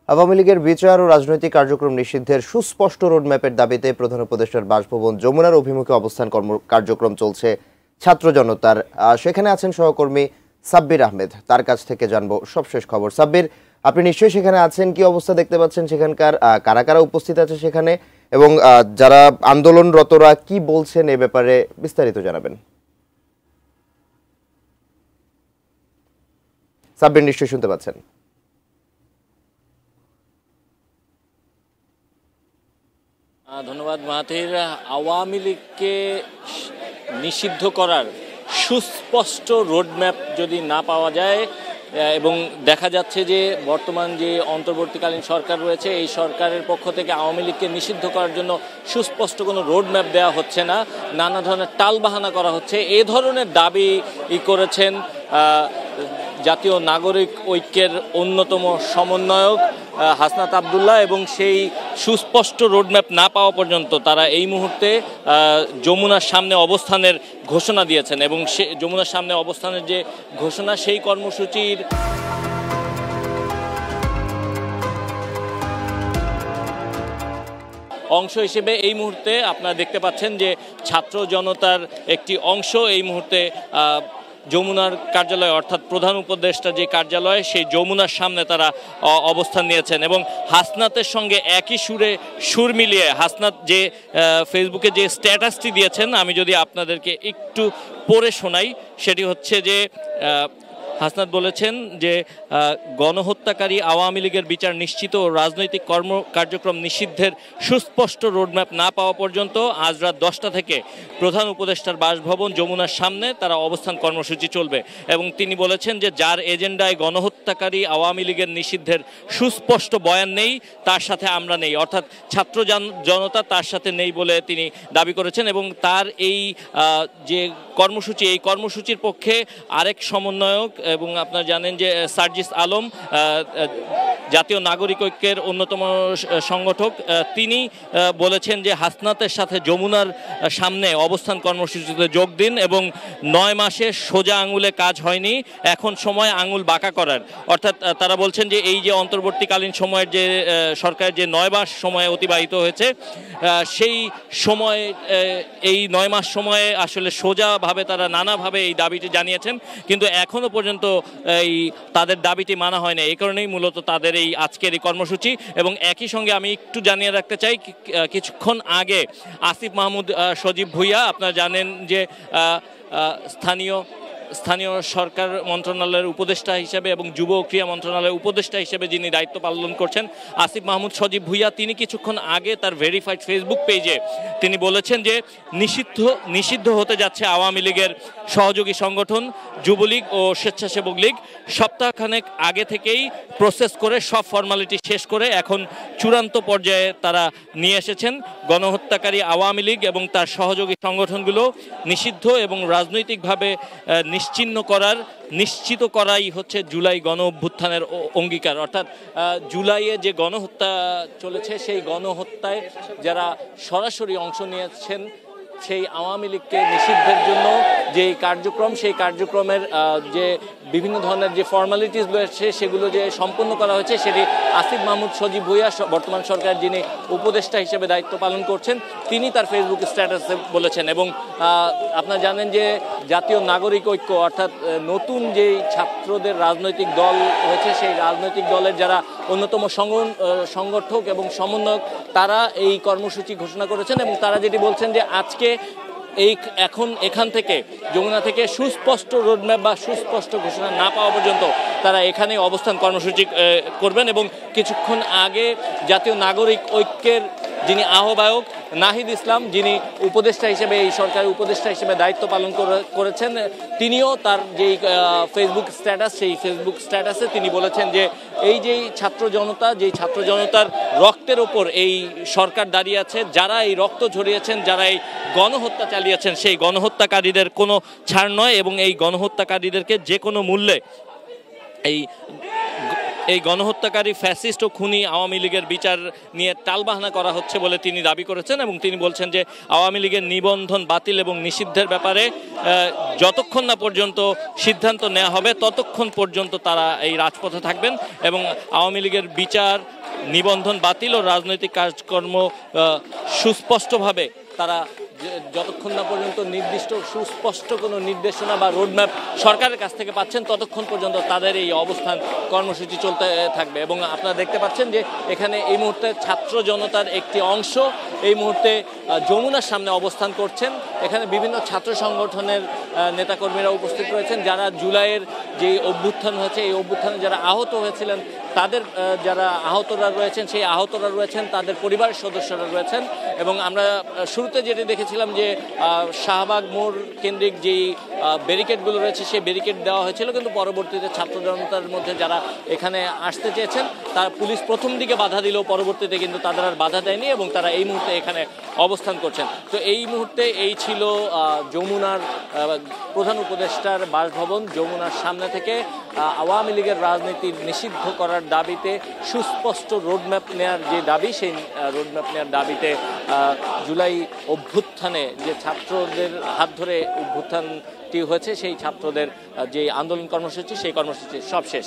আওয়ামী লীগের বিচার ও রাজনৈতিক কার্যক্রম নিষিদ্ধের সুস্পষ্ট রোডম্যাপের দাবিতে প্রধান উপদেষ্টার বাসভবন যমুনার অভিমুখে অবস্থান কার্যক্রম চলছে ছাত্র জনতার। সেখানে আছেন সহকর্মী সাব্বির আহমেদ, তার কাছ থেকে জানবো সবশেষ খবর। সাব্বির, আপনি নিশ্চয়ই সেখানে আছেন, কি অবস্থা দেখতে পাচ্ছেন সেখানকার? কারা কারা উপস্থিত আছে সেখানে এবং যারা আন্দোলনরতরা কি বলছেন এ ব্যাপারে বিস্তারিত জানাবেন। সাব্বির, নিশ্চয়ই শুনতে পাচ্ছেন? ধন্যবাদ মাহাথির। আওয়ামী লীগকে নিষিদ্ধ করার সুস্পষ্ট রোডম্যাপ যদি না পাওয়া যায় এবং দেখা যাচ্ছে যে বর্তমান যে অন্তর্বর্তীকালীন সরকার রয়েছে এই সরকারের পক্ষ থেকে আওয়ামী লীগকে নিষিদ্ধ করার জন্য সুস্পষ্ট কোনো রোডম্যাপ দেওয়া হচ্ছে না, নানা ধরনের টালবাহানা করা হচ্ছে, এ ধরনের দাবি করেছেন জাতীয় নাগরিক ঐক্যের অন্যতম সমন্বয়ক হাসনাত আবদুল্লাহ। এবং সেই সুস্পষ্ট রোডম্যাপ না পাওয়া পর্যন্ত তারা এই মুহূর্তে যমুনার সামনে অবস্থানের ঘোষণা দিয়েছেন এবং সে যমুনার সামনে অবস্থানের যে ঘোষণা সেই কর্মসূচির অংশ হিসেবে এই মুহূর্তে আপনারা দেখতে পাচ্ছেন যে ছাত্র জনতার একটি অংশ এই মুহূর্তে যমুনার কার্যালয় অর্থাৎ প্রধান উপদেষ্টা যে কার্যালয় সেই যমুনার সামনে তারা অবস্থান নিয়েছেন এবং হাসনাতের সঙ্গে একই সুর মিলিয়ে হাসনাত যে ফেসবুকে যে স্ট্যাটাসটি দিয়েছেন আমি যদি আপনাদেরকে একটু পড়ে শোনাই, সেটি হচ্ছে যে হাসনাত বলেছেন যে গণহত্যাকারী আওয়ামী লীগের বিচার নিশ্চিত ও রাজনৈতিক কার্যক্রম নিষিদ্ধের সুস্পষ্ট রোডম্যাপ না পাওয়া পর্যন্ত আজ রাত 10টা থেকে প্রধান উপদেষ্টার বাসভবন যমুনার সামনে তারা অবস্থান কর্মসূচি চলবে। এবং তিনি বলেছেন যে যার এজেন্ডায় গণহত্যাকারী আওয়ামী লীগের নিষিদ্ধের সুস্পষ্ট বয়ান নেই তার সাথে আমরা নেই, অর্থাৎ ছাত্র জনতা তার সাথে নেই বলে তিনি দাবি করেছেন। এবং তার এই যে কর্মসূচি এই কর্মসূচির পক্ষে আরেক সমন্বয়ক এবং আপনারা জানেন যে সার্জিস আলম জাতীয় নাগরিক ঐক্যের অন্যতম সংগঠক, তিনি বলেছেন যে হাসনাতের সাথে যমুনার সামনে অবস্থান কর্মসূচিতে যোগ দিন এবং 9 মাসে সোজা আঙুলে কাজ হয়নি, এখন সময় আঙুল বাঁকা করার। অর্থাৎ তারা বলছেন যে এই যে অন্তর্বর্তীকালীন সময়ের যে সরকারের যে 9 মাস সময় অতিবাহিত হয়েছে সেই সময় এই 9 মাস সময়ে আসলে সোজাভাবে তারা নানাভাবে এই দাবিটি জানিয়েছেন, কিন্তু এখনো পর্যন্ত এই তাদের দাবিটি মানা হয় না। এই কারণেই মূলত তাদের এই আজকের এই কর্মসূচি। এবং একই সঙ্গে আমি একটু জানিয়ে রাখতে চাই, কিছুক্ষণ আগে আসিফ মাহমুদ সজীব ভুঁইয়া, আপনারা জানেন যে স্থানীয় সরকার মন্ত্রণালয়ের উপদেষ্টা হিসেবে এবং যুব ও ক্রীড়া মন্ত্রণালয়ের উপদেষ্টা হিসেবে যিনি দায়িত্ব পালন করছেন আসিফ মাহমুদ সজীব ভুঁইয়া, তিনি কিছুক্ষণ আগে তার ভেরিফাইড ফেসবুক পেজে তিনি বলেছেন যে নিষিদ্ধ হতে যাচ্ছে আওয়ামী লীগের সহযোগী সংগঠন যুবলীগ ও স্বেচ্ছাসেবক লীগ। সপ্তাহখানেক আগে থেকেই প্রসেস করে সব ফর্মালিটি শেষ করে এখন চূড়ান্ত পর্যায়ে তারা নিয়ে এসেছেন। গণহত্যাকারী আওয়ামী লীগ এবং তার সহযোগী সংগঠনগুলো নিষিদ্ধ এবং রাজনৈতিকভাবে নিশ্চিত করাই হচ্ছে জুলাই গণ অভ্যুত্থানের অঙ্গীকার। অর্থাৎ জুলাইয়ে যে গণহত্যা চলেছে সেই গণহত্যায় যারা সরাসরি অংশ নিয়েছেন সেই আওয়ামী লীগকে নিষিদ্ধের জন্য যে কার্যক্রম সেই কার্যক্রমের যে বিভিন্ন ধরনের যে ফর্মালিটিস রয়েছে সেগুলো যে সম্পন্ন করা হয়েছে সেটি আসিফ মাহমুদ সজীব ভুঁইয়া বর্তমান সরকার যিনি উপদেষ্টা হিসেবে দায়িত্ব পালন করছেন তিনি তার ফেসবুক স্ট্যাটাসে বলেছেন। এবং আপনারা জানেন যে জাতীয় নাগরিক ঐক্য অর্থাৎ নতুন যেই ছাত্রদের রাজনৈতিক দল হয়েছে সেই রাজনৈতিক দলের যারা অন্যতম সংগঠক এবং সমন্বয়ক তারা এই কর্মসূচি ঘোষণা করেছেন এবং তারা যেটি বলছেন যে আজকে এখান থেকে যমুনা থেকে সুস্পষ্ট রোডম্যাপ বা সুস্পষ্ট ঘোষণা না পাওয়া পর্যন্ত তারা এখানে অবস্থান কর্মসূচি করবেন। এবং কিছুক্ষণ আগে জাতীয় নাগরিক ঐক্যের যিনি আহ্বায়ক নাহিদ ইসলাম, যিনি উপদেষ্টা হিসেবে এই সরকারের উপদেষ্টা হিসেবে দায়িত্ব পালন করেছেন, তিনিও তার যেই ফেসবুক স্ট্যাটাস সেই ফেসবুক স্ট্যাটাসে তিনি বলেছেন যে এই যেই ছাত্র জনতার রক্তের ওপর এই সরকার দাঁড়িয়ে আছে, যারা এই রক্ত ঝরিয়েছেন, যারা এই গণহত্যা চালিয়েছেন সেই গণহত্যাকারীদের কোনো ছাড় নয় এবং এই গণহত্যাকারীদেরকে যে কোনো মূল্যে এই এই গণহত্যাকারী ফ্যাসিস্ট ও খুনি আওয়ামী লীগের বিচার নিয়ে টালবাহানা করা হচ্ছে বলে তিনি দাবি করেছেন এবং তিনি বলছেন যে আওয়ামী লীগের নিবন্ধন বাতিল এবং নিষিদ্ধের ব্যাপারে যতক্ষণ না পর্যন্ত সিদ্ধান্ত নেওয়া হবে ততক্ষণ পর্যন্ত তারা এই রাজপথে থাকবেন এবং আওয়ামী লীগের বিচার, নিবন্ধন বাতিল ও রাজনৈতিক কাজকর্ম সুস্পষ্টভাবে তারা যতক্ষণ না পর্যন্ত নির্দিষ্ট সুস্পষ্ট কোনো নির্দেশনা বা রোডম্যাপ সরকারের কাছ থেকে পাচ্ছেন ততক্ষণ পর্যন্ত তাদের এই অবস্থান কর্মসূচি চলতে থাকবে। এবং আপনারা দেখতে পাচ্ছেন যে এখানে এই মুহূর্তে ছাত্র জনতার একটি অংশ এই মুহূর্তে যমুনার সামনে অবস্থান করছেন। এখানে বিভিন্ন ছাত্র সংগঠনের নেতাকর্মীরা উপস্থিত রয়েছেন, যারা জুলাইয়ের যে অভ্যুত্থান হয়েছে এই অভ্যুত্থানে যারা আহত হয়েছিলেন তাদের যারা আহতরা রয়েছেন সেই আহতরা রয়েছেন, তাদের পরিবারের সদস্যরা রয়েছেন। এবং আমরা শুরুতে যেটি দেখেছিলাম যে শাহবাগ মোড় কেন্দ্রিক যেই ব্যারিকেডগুলো রয়েছে সেই ব্যারিকেড দেওয়া হয়েছিল, কিন্তু পরবর্তীতে ছাত্র জনতার মধ্যে যারা এখানে আসতে চেয়েছেন তার পুলিশ প্রথম দিকে বাধা দিলেও পরবর্তীতে কিন্তু তাদের আর বাধা দেয়নি এবং তারা এই মুহূর্তে এখানে অবস্থান করছেন। তো এই মুহূর্তে এই ছিল যমুনার প্রধান উপদেষ্টার বাসভবন। যমুনার সামনে থেকে আওয়ামী লীগের রাজনীতি নিষিদ্ধ করার দাবিতে সুস্পষ্ট রোডম্যাপ নেওয়ার যে দাবি, সেই রোডম্যাপ নেওয়ার দাবিতে জুলাই অভ্যুত্থানে যে ছাত্রদের হাত ধরে অভ্যুত্থানটি হয়েছে সেই ছাত্রদের যে আন্দোলন কর্মসূচি সেই কর্মসূচি সব শেষ।